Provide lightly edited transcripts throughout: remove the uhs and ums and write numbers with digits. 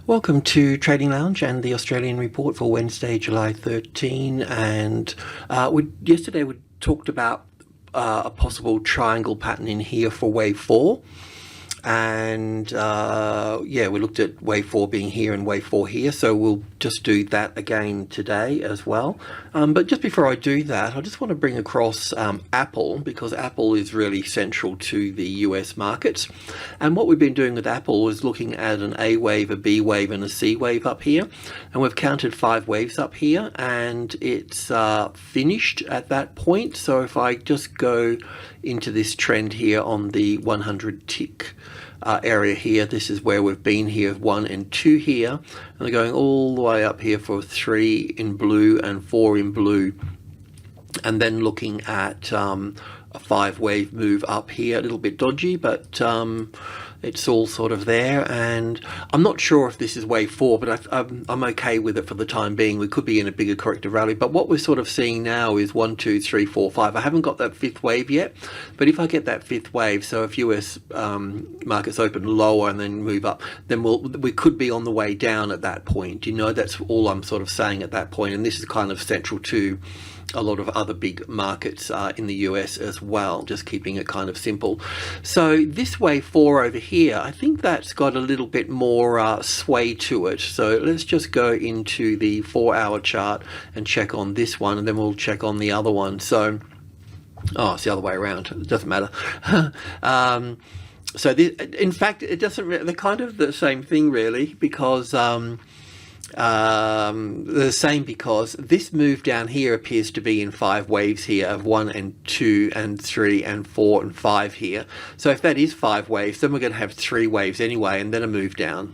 Welcome to Trading Lounge and the Australian report for Wednesday, July 13. And yesterday we talked about a possible triangle pattern in here for wave 4. And we looked at wave 4 being here and wave 4 here, so we'll just do that again today as well. But just before I do that, I just want to bring across Apple, because Apple is really central to the US markets. And what we've been doing with Apple is looking at an A wave, a B wave and a C wave up here, and we've counted 5 waves up here, and it's finished at that point. So if I just go into this trend here on the 100 tick area here, this is where we've been here, 1 and 2 here, and they're going all the way up here for 3 in blue and 4 in blue, and then looking at a 5 wave move up here, a little bit dodgy, but it's all sort of there. And I'm not sure if this is wave 4, but I'm okay with it for the time being. We could be in a bigger corrective rally, but what we're sort of seeing now is 1, 2, 3, 4, 5. I haven't got that 5th wave yet, but if I get that 5th wave, so if US markets open lower and then move up, then we could be on the way down at that point. You know, that's all I'm sort of saying at that point. And this is kind of central to a lot of other big markets in the US as well, just keeping it kind of simple. So this wave 4 over here, I think that's got a little bit more sway to it. So let's just go into the 4-hour chart and check on this one, and then we'll check on the other one. So, it's the other way around. It doesn't matter. So in fact, it doesn't. They're kind of the same thing, really, because the same, because this move down here appears to be in 5 waves here of 1 and 2 and 3 and 4 and 5 here. So if that is 5 waves, then we're going to have 3 waves anyway, and then a move down.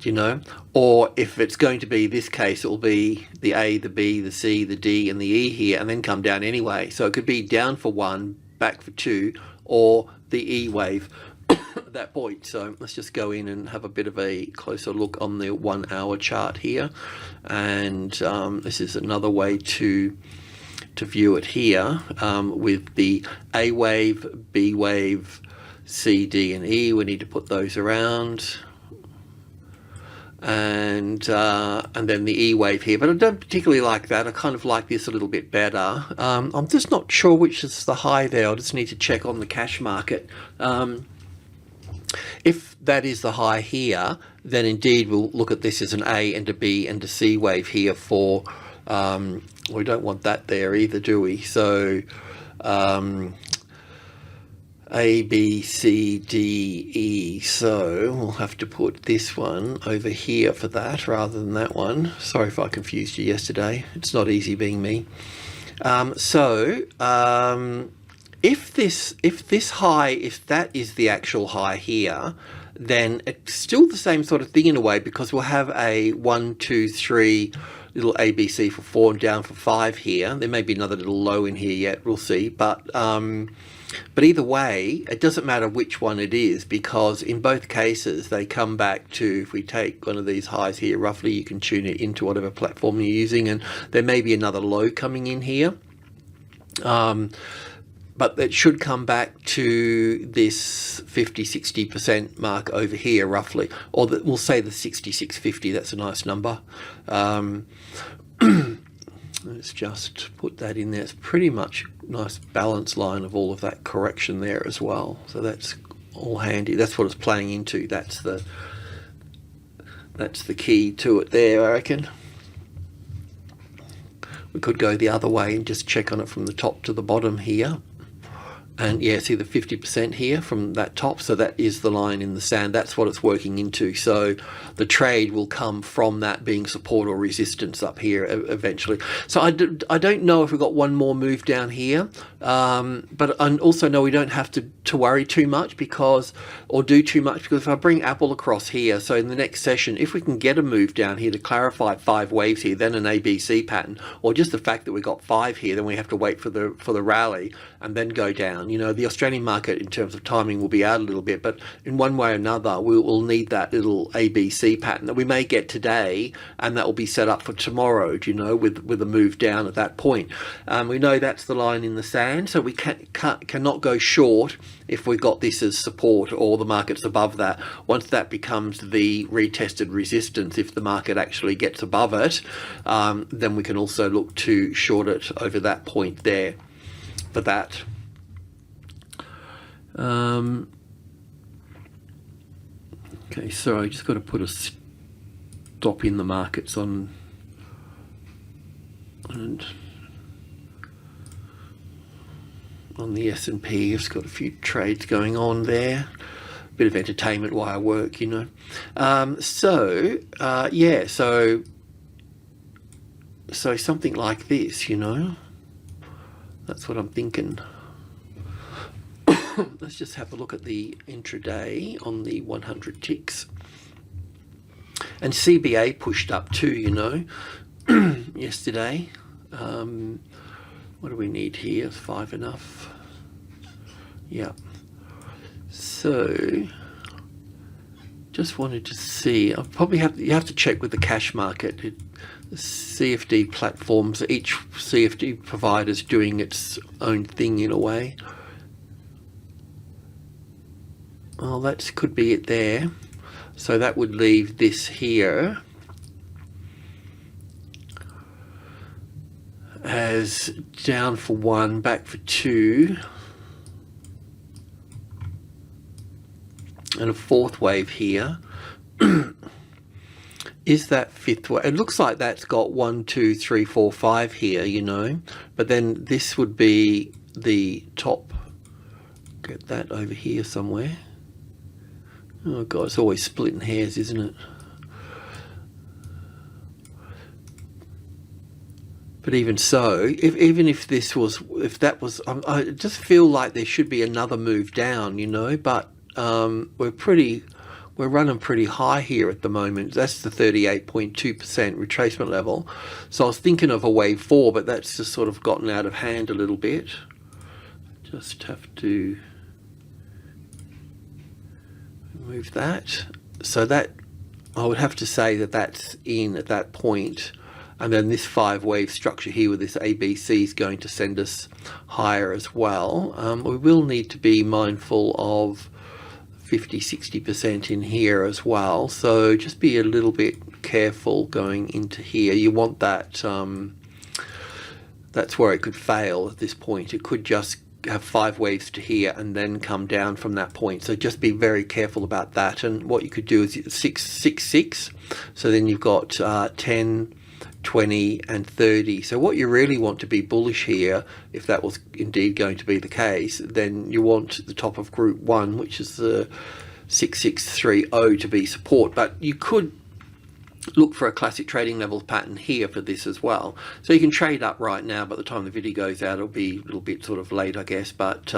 Do you know? Or if it's going to be this case, it will be the A, the B, the C, the D and the E here, and then come down anyway. So it could be down for 1, back for 2, or the E wave at that point. So let's just go in and have a bit of a closer look on the 1-hour chart here, and this is another way to view it here, with the A wave, B wave, C, D and E. We need to put those around, and then the E wave here, but I don't particularly like that. I kind of like this a little bit better. I'm just not sure which is the high there. I'll just need to check on the cash market. If that is the high here, then indeed we'll look at this as an A and a B and a C wave here for, we don't want that there either, do we? So A, B, C, D, E. So we'll have to put this one over here for that rather than that one. Sorry if I confused you yesterday. It's not easy being me. If this high, if that is the actual high here, then it's still the same sort of thing in a way, because we'll have a 1, 2, 3 little ABC for 4 and down for 5 here. There may be another little low in here yet, we'll see. But either way, it doesn't matter which one it is, because in both cases they come back to, if we take one of these highs here, roughly you can tune it into whatever platform you're using, and there may be another low coming in here. But it should come back to this 50-60% mark over here, roughly, or we'll say the 66.50. That's a nice number. Let's just put that in there. It's pretty much a nice balance line of all of that correction there as well. So that's all handy. That's what it's playing into. That's the key to it there, I reckon. We could go the other way and just check on it from the top to the bottom here. And yeah, see the 50% here from that top, so that is the line in the sand. That's what it's working into. So the trade will come from that being support or resistance up here eventually. So I don't know if we've got one more move down here, but I also know we don't have to worry too much or do too much, because if I bring Apple across here, so in the next session, if we can get a move down here to clarify 5 waves here, then an ABC pattern, or just the fact that we got 5 here, then we have to wait for the rally and then go down. down. You know, the Australian market in terms of timing will be out a little bit, but in one way or another, we'll need that little ABC pattern that we may get today, and that will be set up for tomorrow, you know, with a move down at that point. We know that's the line in the sand, so we cannot go short if we've got this as support or the market's above that. Once that becomes the retested resistance, if the market actually gets above it, then we can also look to short it over that point there for that. Okay, so I just got to put a stop in the markets on the S&P. I've got a few trades going on there. Bit of entertainment while I work, you know. Yeah, so something like this, you know. That's what I'm thinking. Let's just have a look at the intraday on the 100 ticks. And CBA pushed up too, you know, yesterday. What do we need here? Is 5 enough? Yeah. So just wanted to see. I'll probably you have to check with the cash market. The CFD platforms, each CFD provider is doing its own thing in a way. Well, that could be it there. So that would leave this here as down for 1, back for 2, and a 4th wave here. Is that 5th wave? It looks like that's got 1, 2, 3, 4, 5 here, you know, but then this would be the top. Get that over here somewhere. Oh God, it's always splitting hairs, isn't it? But even so, if that was, I just feel like there should be another move down, you know. But we're running pretty high here at the moment. That's the 38.2% retracement level. So I was thinking of a wave 4, but that's just sort of gotten out of hand a little bit. Just have to move that. So that, I would have to say that that's in at that point. And then this 5 wave structure here with this ABC is going to send us higher as well. We will need to be mindful of 50-60% in here as well, so just be a little bit careful going into here. You want that, that's where it could fail at this point. It could just have 5 waves to here and then come down from that point, so just be very careful about that. And what you could do is 6, so then you've got 10, 20 and 30. So what you really want to be bullish here, if that was indeed going to be the case, then you want the top of group 1, which is the 6630 to be support. But you could look for a classic trading levels pattern here for this as well. So you can trade up right now. By the time the video goes out, it'll be a little bit sort of late, I guess. But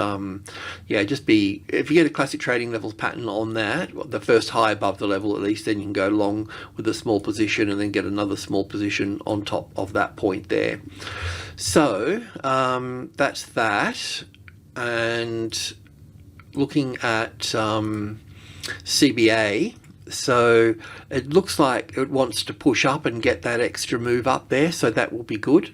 yeah, just be, if you get a classic trading levels pattern on that, the first high above the level at least, then you can go long with a small position and then get another small position on top of that point there. So that's that. And looking at CBA, so it looks like it wants to push up and get that extra move up there, so that will be good.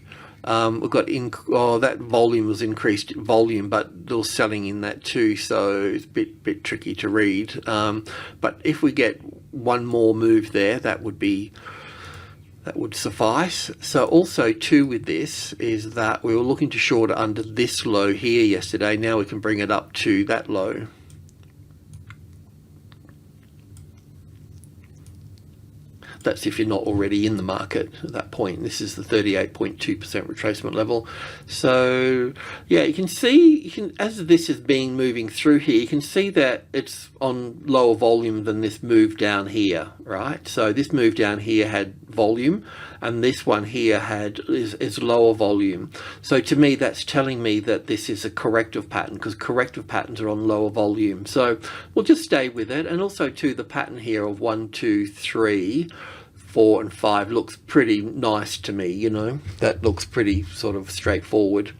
We've got that volume was increased volume, but there was selling in that too, so it's a bit tricky to read. But if we get one more move there, that would suffice. So also too with this is that we were looking to short under this low here yesterday. Now we can bring it up to that low. That's if you're not already in the market at that point. This is the 38.2% retracement level. So yeah, you can see, as this is being moving through here, you can see that it's on lower volume than this move down here, right? So this move down here had volume, and this one here is lower volume. So to me, that's telling me that this is a corrective pattern, because corrective patterns are on lower volume. So we'll just stay with it. And also to the pattern here of 1, 2, 3, 4 and 5 looks pretty nice to me, you know. That looks pretty sort of straightforward.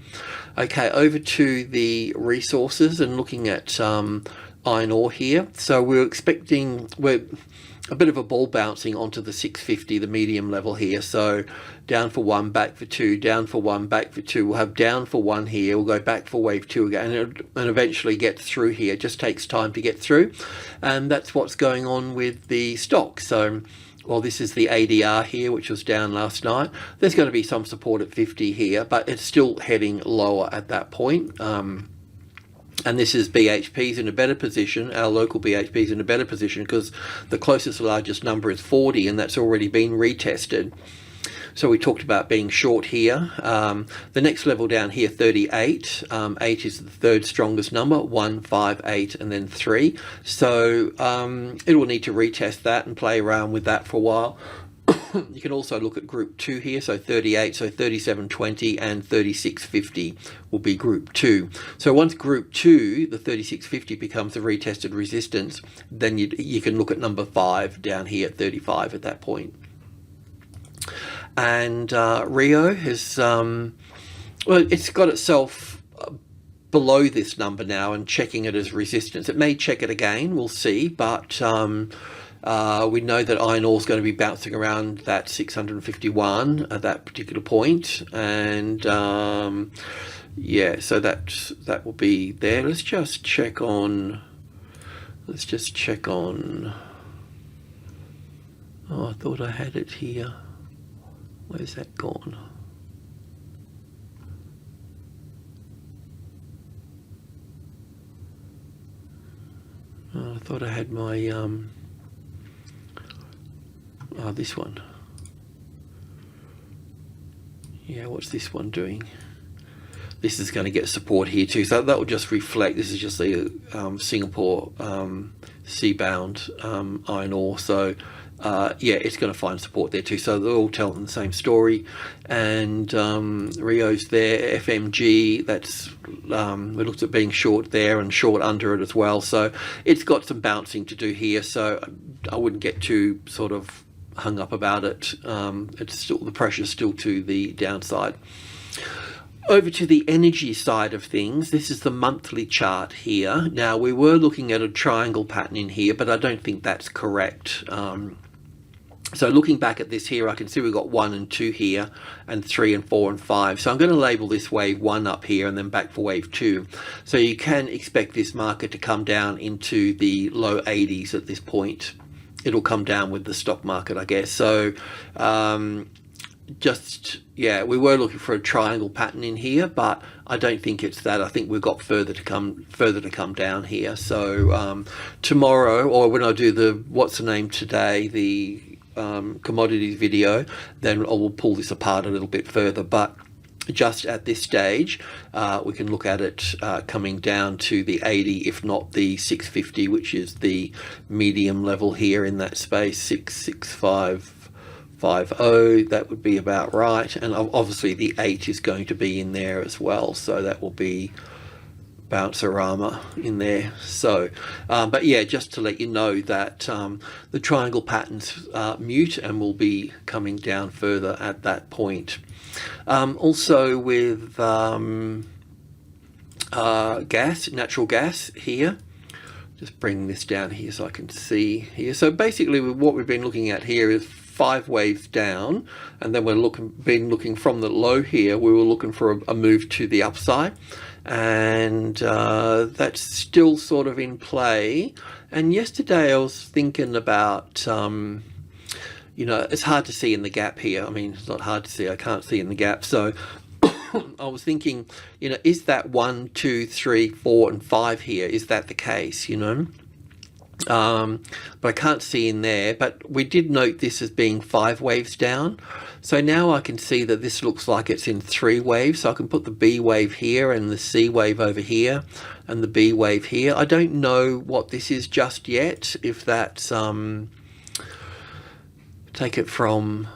Okay, over to the resources and looking at iron ore here. So we're a bit of a ball bouncing onto the 650, the medium level here. So down for 1, back for 2, down for 1, back for 2. We'll have down for 1 here. We'll go back for wave 2 again, and eventually get through here. It just takes time to get through, and that's what's going on with the stock. So, well, this is the ADR here, which was down last night. There's going to be some support at 50 here, but it's still heading lower at that point. And this is BHP's in a better position. Our local BHP's in a better position because the closest largest number is 40, and that's already been retested. So we talked about being short here. The next level down here, 38. 8 is the third strongest number, 1, 5, 8, and then 3. So it will need to retest that and play around with that for a while. You can also look at group 2 here, so 38, so 37.20 and 36.50 will be group 2. So once group 2, the 36.50 becomes a retested resistance, then you can look at number 5 down here at 35 at that point. And Rio has, well, it's got itself below this number now and checking it as resistance. It may check it again, we'll see, but we know that iron ore is going to be bouncing around that 651 at that particular point, and yeah, so that will be there. Let's just check on. Oh, I thought I had it here. Where's that gone? Oh, I thought I had my oh, this one. Yeah, what's this one doing? This is going to get support here too, so that will just reflect. This is just the Singapore seabound iron ore, so yeah, it's going to find support there too. So they're all telling the same story. And Rio's there, FMG, that's we looked at being short there and short under it as well, so it's got some bouncing to do here, so I wouldn't get too sort of hung up about it. It's still, the pressure's still to the downside. Over to the energy side of things, this is the monthly chart here. Now, we were looking at a triangle pattern in here, but I don't think that's correct. So looking back at this here, I can see we've got 1 and 2 here, and 3 and 4 and 5. So I'm going to label this wave 1 up here and then back for wave 2. So you can expect this market to come down into the low 80s at this point. It'll come down with the stock market, I guess. So just, yeah, we were looking for a triangle pattern in here, but I don't think it's that. I think we've got further to come down here. So tomorrow, or when I do the what's the name today, the commodities video, then I will pull this apart a little bit further. But just at this stage, we can look at it coming down to the 80, if not the 650, which is the medium level here in that space, 66550. That would be about right. And obviously the 8 is going to be in there as well, so that will be Bouncerama in there. So but yeah, just to let you know that the triangle patterns mute and will be coming down further at that point. Also with natural gas here, just bring this down here so I can see here. So basically what we've been looking at here is 5 waves down, and then we're been looking from the low here, we were looking for a move to the upside, and that's still sort of in play. And yesterday I was thinking about you know, it's hard to see in the gap here. I mean, it's not hard to see, I can't see in the gap. So I was thinking, you know, is that 1, 2, 3, 4 and 5 here? Is that the case, you know? But I can't see in there. But we did note this as being 5 waves down. So now I can see that this looks like it's in 3 waves. So I can put the B wave here and the C wave over here and the B wave here. I don't know what this is just yet. If that's take it from,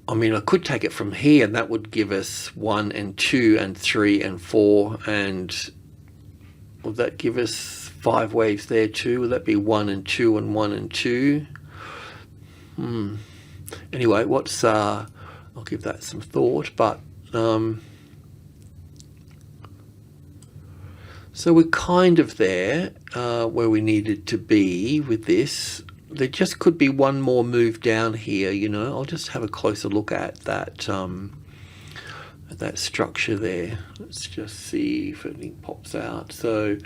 I mean, I could take it from here, and that would give us 1 and 2 and 3 and 4, and will that give us 5 waves there too? Will that be 1 and 2 and 1 and 2? Anyway, what's I'll give that some thought, but so we're kind of there where we needed to be with this. There just could be one more move down here, you know. I'll just have a closer look at that structure there. Let's just see if anything pops out. So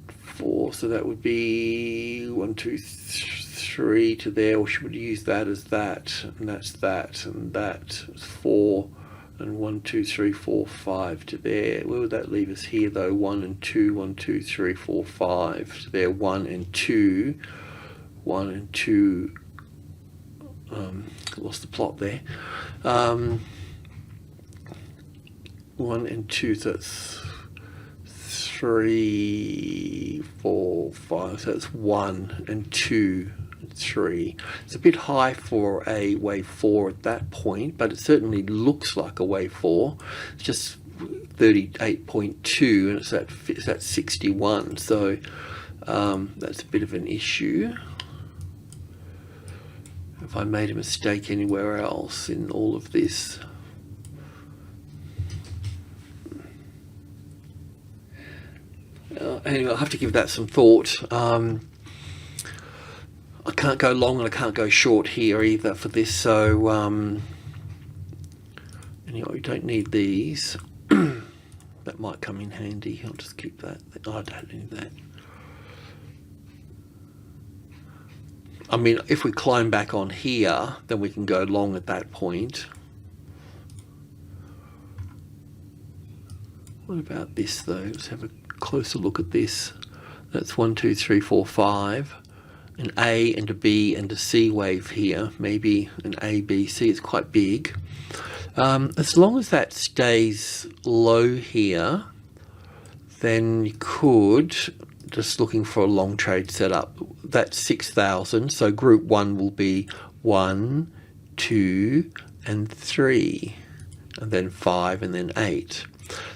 4, so that would be 1, 2, 3 to there, or should we use that as that, and that's that, and that is 4, and 1, 2, 3, 4, 5 to there. Where would that leave us here though? 1 and 2, 1, 2, 3, 4, 5 to there. 1 and 2, 1 and 2. Lost the plot there. 1 and 2, so that's 3, 4, 5. So that's 1 and 2. 3. It's a bit high for a wave 4 at that point, but it certainly looks like a wave 4. It's just 38.2 and it's at 61, so that's a bit of an issue. Have I made a mistake anywhere else in all of this? Anyway, I'll have to give that some thought. I can't go long and I can't go short here either for this, so anyway, we don't need these. That might come in handy. I'll just keep that. I don't need that. I mean, if we climb back on here, then we can go long at that point. What about this though? Let's have a closer look at this. That's 1, 2, 3, 4, 5. An A and a B and a C wave here, maybe an A, B, C. It's quite big. As long as that stays low here, then you could, just looking for a long trade setup, that's 6,000. So group 1 will be 1, 2, and 3, and then 5, and then 8.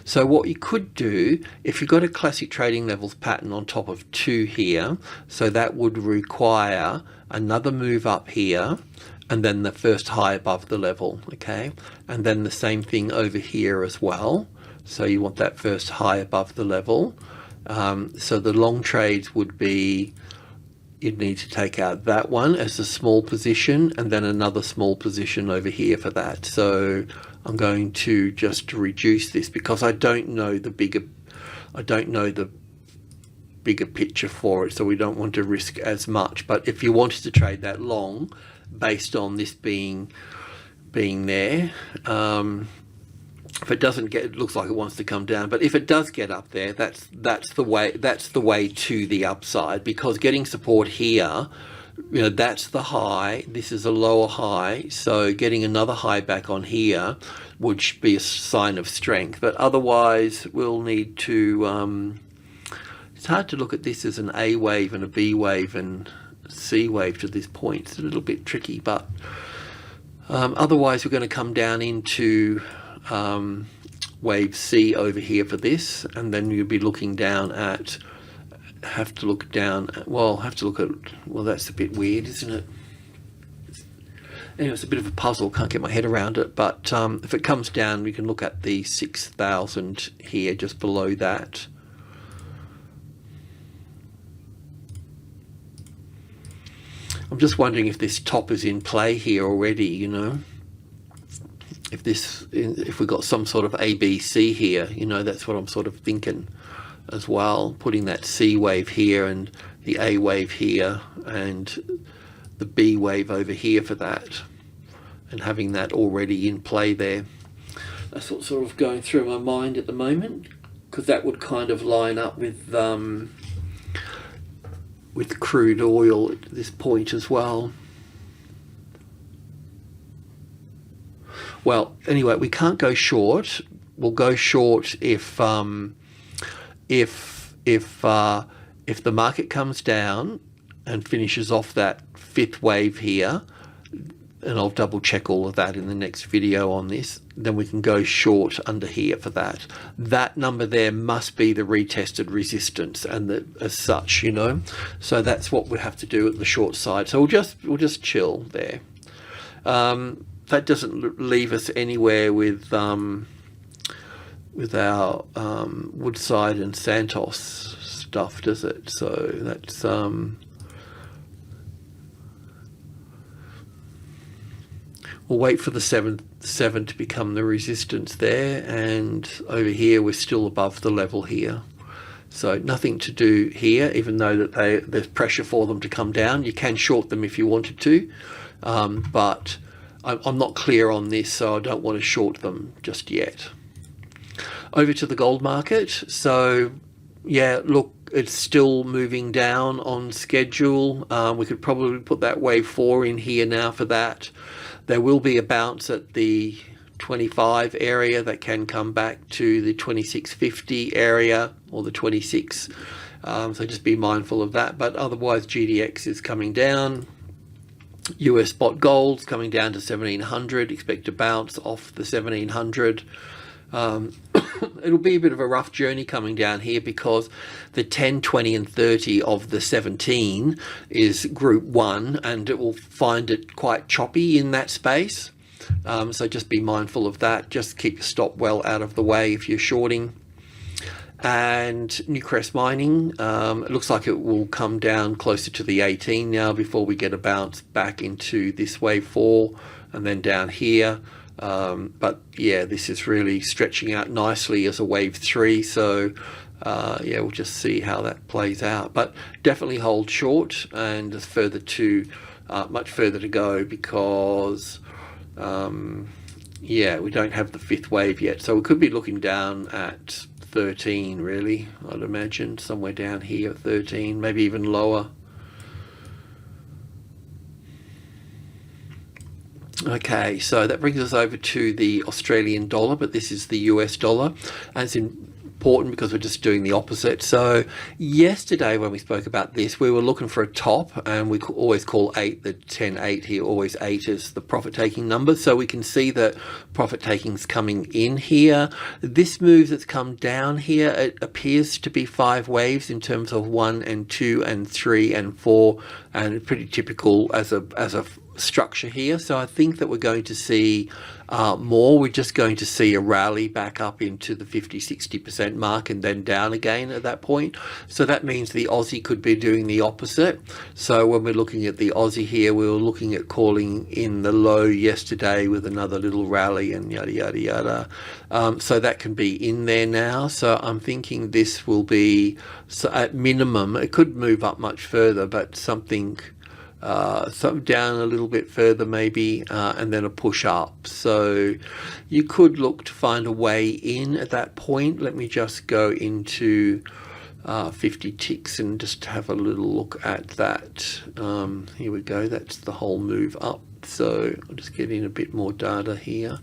So what you could do, if you've got a classic trading levels pattern on top of 2 here, so that would require another move up here, and then the first high above the level, okay? And then the same thing over here as well. So you want that first high above the level. So the long trades would be, you'd need to take out that one as a small position, and then another small position over here for that. So I'm going to just reduce this because I don't know the bigger picture for it, so we don't want to risk as much. But if you wanted to trade that long based on this being there, if it doesn't get, it looks like it wants to come down, but if it does get up there, that's the way to the upside, because getting support here, you know, that's the high, this is a lower high, so getting another high back on here would be a sign of strength. But otherwise we'll need to it's hard to look at this as an A wave and a B wave and a C wave to this point. It's a little bit tricky, but otherwise we're going to come down into wave C over here for this, and then you'll be looking down at, well, that's a bit weird, isn't it? Anyway, it's a bit of a puzzle, can't get my head around it, but if it comes down, we can look at the 6,000 here, just below that. I'm just wondering if this top is in play here already, you know? If we got some sort of ABC here, you know, that's what I'm sort of thinking as well, putting that C wave here and the A wave here and the B wave over here for that, and having that already in play there. That's what's sort of going through my mind at the moment, because that would kind of line up with crude oil at this point as well. Well, anyway, we can't go short. We'll go short if the market comes down and finishes off that fifth wave here, and I'll double check all of that in the next video on this, then we can go short under here for that. That number there must be the retested resistance, and as such, you know. So that's what we have to do at the short side. So we'll just chill there. That doesn't leave us anywhere with our Woodside and Santos stuff, does it? So that's we'll wait for the 7 to become the resistance there, and over here we're still above the level here. So nothing to do here, even though that there's pressure for them to come down. You can short them if you wanted to, but I'm not clear on this, so I don't want to short them just yet. Over to the gold market. So yeah, look, it's still moving down on schedule. We could probably put that wave 4 in here now for that. There will be a bounce at the 25 area that can come back to the 2650 area or the 26. So just be mindful of that. But otherwise, GDX is coming down. US spot gold's coming down to 1700. Expect to bounce off the 1700. It'll be a bit of a rough journey coming down here because the 10, 20 and 30 of the 17 is group 1, and it will find it quite choppy in that space. So just be mindful of that. Just keep your stop well out of the way if you're shorting. And Newcrest mining, it looks like it will come down closer to the 18 now before we get a bounce back into this wave 4 and then down here. But yeah, this is really stretching out nicely as a wave 3, so yeah, we'll just see how that plays out, but definitely hold short, and there's much further to go because yeah, we don't have the 5th wave yet, so we could be looking down at 13 really, I'd imagine, somewhere down here at 13, maybe even lower. Okay, so that brings us over to the Australian dollar, but this is the US dollar, and it's important because we're just doing the opposite. So yesterday when we spoke about this, we were looking for a top, and we always call 8 the 10-8 here, always 8 is the profit taking number. So we can see that profit taking's coming in here. This move that's come down here, it appears to be 5 waves in terms of 1 and 2 and 3 and 4, and pretty typical as a structure here. So I think that we're going to see more. We're just going to see a rally back up into the 50-60% mark and then down again at that point. So that means the Aussie could be doing the opposite. So when we're looking at the Aussie here, we were looking at calling in the low yesterday with another little rally and yada yada yada. So that can be in there now. So I'm thinking this will be, so at minimum, it could move up much further, but something down a little bit further maybe, and then a push up. So you could look to find a way in at that point. Let me just go into 50 ticks and just have a little look at that. Here we go, that's the whole move up. So I'll just get in a bit more data here.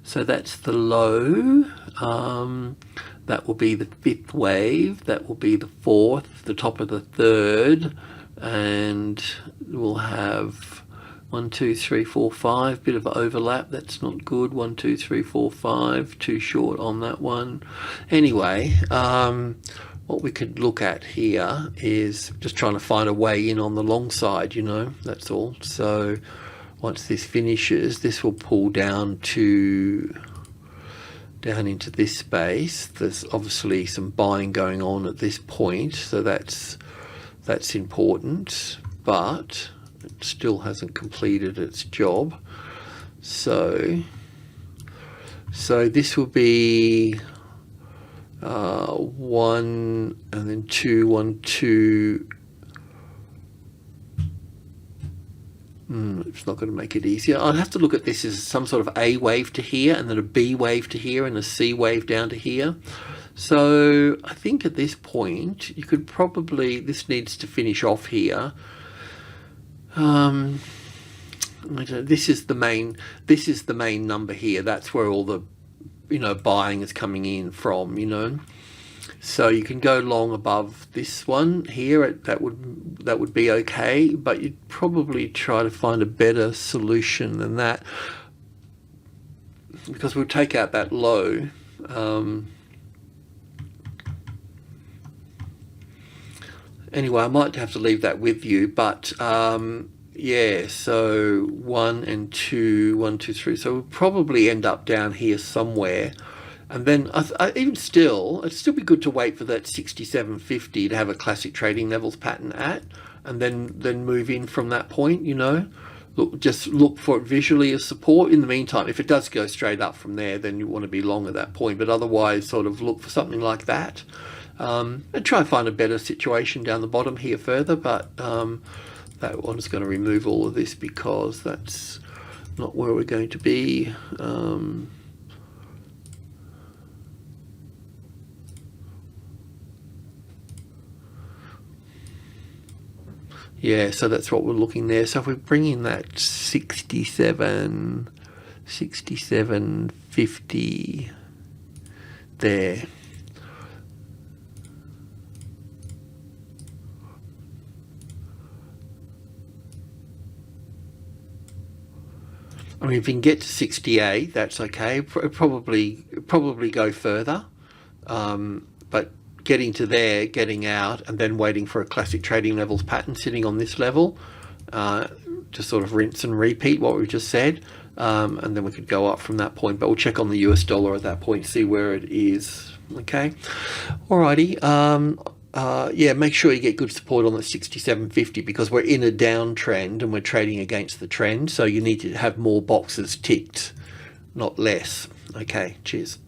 So that's the low. That will be the 5th wave, that will be the 4th, the top of the 3rd, and we'll have 1, 2, 3, 4, 5, bit of overlap, that's not good. 1, 2, 3, 4, 5, too short on that one. Anyway, what we could look at here is just trying to find a way in on the long side, you know, that's all. So once this finishes, this will pull down into this space. There's obviously some buying going on at this point, so that's important, but it still hasn't completed its job. So this will be 1 and then 2, 1, 2. It's not going to make it easier. I'll have to look at this as some sort of A wave to here, and then a B wave to here, and a C wave down to here. So I think at this point, you could probably, this needs to finish off here. This is the main number here. That's where all the, you know, buying is coming in from, you know. So you can go long above this one here, that would be okay, but you'd probably try to find a better solution than that, because we'll take out that low. Anyway, I might have to leave that with you, but yeah, so 1 and 2, 1, 2, 3. So we'll probably end up down here somewhere. And then even still, it'd still be good to wait for that 67.50 to have a classic trading levels pattern at, and then move in from that point, you know. Just look for it visually as support. In the meantime, if it does go straight up from there, then you want to be long at that point. But otherwise, sort of look for something like that. And try and find a better situation down the bottom here further. But that one's going to remove all of this because that's not where we're going to be. Yeah, so that's what we're looking there. So if we bring in that 67.50 there. I mean, if we can get to 68, that's okay. Probably go further, but getting to there, getting out, and then waiting for a classic trading levels pattern sitting on this level, just sort of rinse and repeat what we've just said, and then we could go up from that point. But we'll check on the US dollar at that point, see where it is. Okay, alrighty. Yeah, make sure you get good support on the 67.50 because we're in a downtrend and we're trading against the trend. So you need to have more boxes ticked, not less. Okay, cheers.